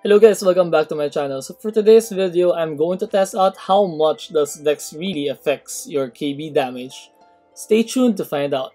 Hello guys, welcome back to my channel. So for today's video, I'm going to test out how much does DEX really affects your KB damage. Stay tuned to find out.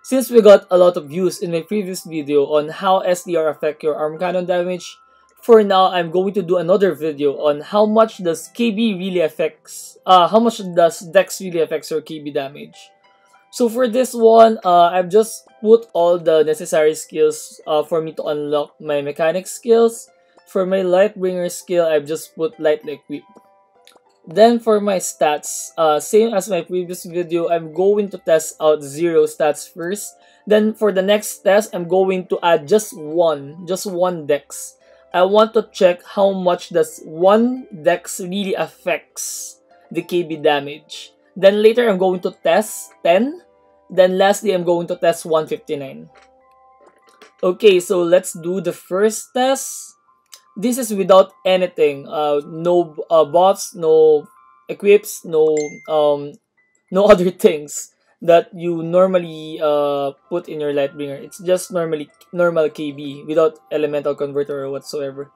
Since we got a lot of views in my previous video on how SDR affect your ARM CANON damage, for now I'm going to do another video on how much does KB really affects, how much does DEX really affects your KB damage. So for this one, I've just put all the necessary skills for me to unlock my mechanic skills. For my Lightbringer skill, I've just put Lightly Equip. Then for my stats, same as my previous video, I'm going to test out 0 stats first. Then for the next test, I'm going to add just one DEX. I want to check how much does one DEX really affects the KB damage. Then later, I'm going to test 10. Then lastly, I'm going to test 159. Okay, so let's do the first test. This is without anything, no buffs, no equips, no other things that you normally put in your Lightbringer. It's just normal KB without elemental converter or whatsoever.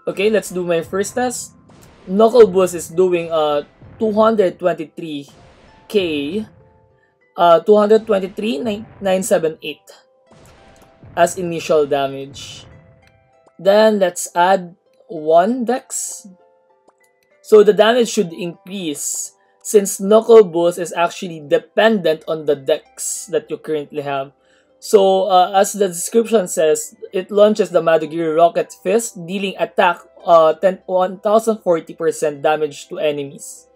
Okay, let's do my first test. Knuckle Boost is doing 223k, 223,978 as initial damage. Then let's add 1 DEX. So the damage should increase since Knuckle Boost is actually dependent on the DEX that you currently have. So as the description says, it launches the Madagiri Rocket Fist, dealing attack 1040% damage to enemies.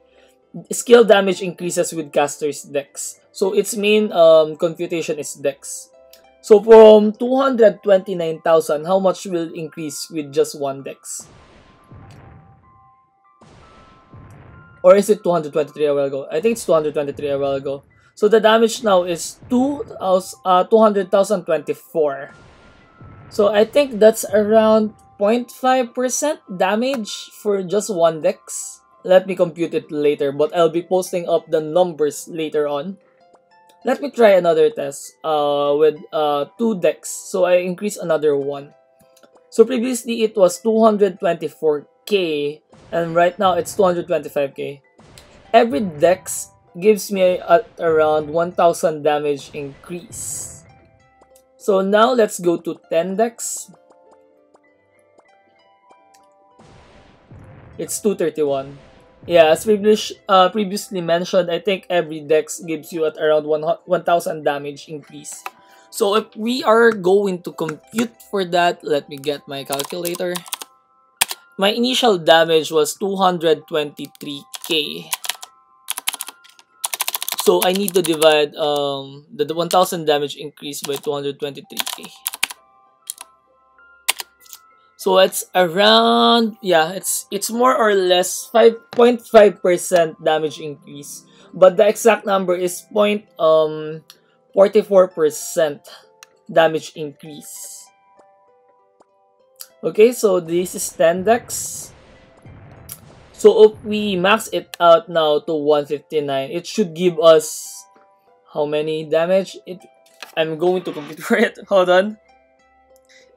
Skill damage increases with caster's DEX. So its main computation is DEX. So from 229,000, how much will increase with just 1 DEX? Or is it 223 a while ago? I think it's 223 a while ago. So the damage now is 200,024. So I think that's around 0.5% damage for just 1 DEX. Let me compute it later, but I'll be posting up the numbers later on. Let me try another test with 2 DEX. So I increase another 1. So previously it was 224k and right now it's 225k. Every DEX gives me around 1000 damage increase. So now let's go to 10 DEX. It's 231. Yeah, as previously mentioned, I think every DEX gives you at around 1000 damage increase. So if we are going to compute for that, let me get my calculator. My initial damage was 223k. So I need to divide the 1000 damage increase by 223k. So it's around, yeah, it's more or less 5.5% damage increase. But the exact number is 44% damage increase. Okay, so this is 10 DEX. So if we max it out now to 159, it should give us how many damage? I'm going to compute for it. Hold on.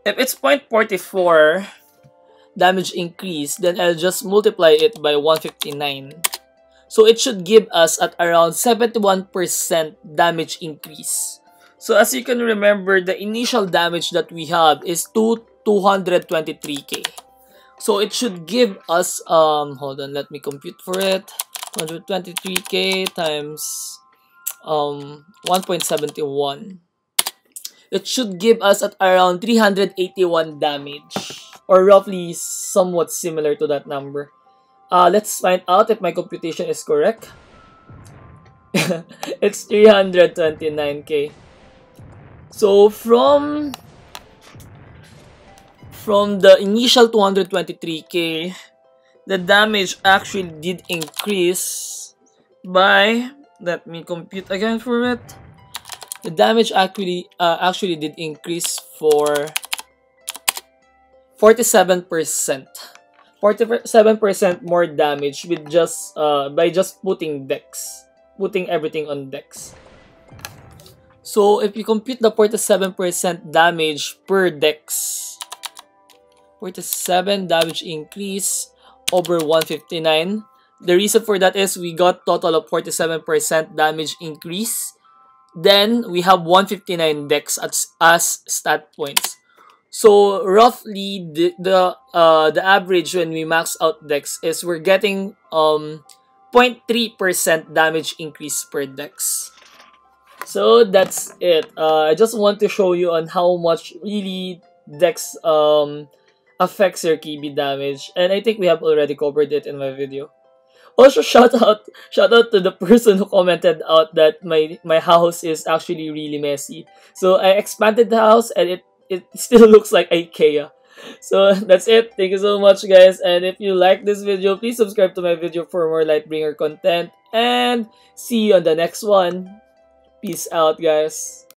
If it's 0.44 damage increase, then I'll just multiply it by 159. So it should give us at around 71% damage increase. So as you can remember, the initial damage that we have is 223k. So it should give us, hold on, let me compute for it. 223k times 1.71. It should give us at around 381 damage, or roughly somewhat similar to that number. Let's find out if my computation is correct. It's 329k. So from the initial 223k, the damage actually did increase by, let me compute again for it. The damage actually did increase for 47%. 47% more damage with just by just putting everything on DEX. So if you compute the 47% damage per DEX, 47 damage increase over 159. The reason for that is we got total of 47% damage increase. Then we have 159 DEX as stat points. So roughly the average when we max out DEX is we're getting 0.3% damage increase per DEX. So that's it. I just want to show you on how much really DEX affects your KB damage, and I think we have already covered it in my video. Also, shout out to the person who commented out that my house is actually really messy. So I expanded the house and it still looks like IKEA. So that's it. Thank you so much, guys. And if you like this video, please subscribe to my video for more Lightbringer content. And see you on the next one. Peace out, guys.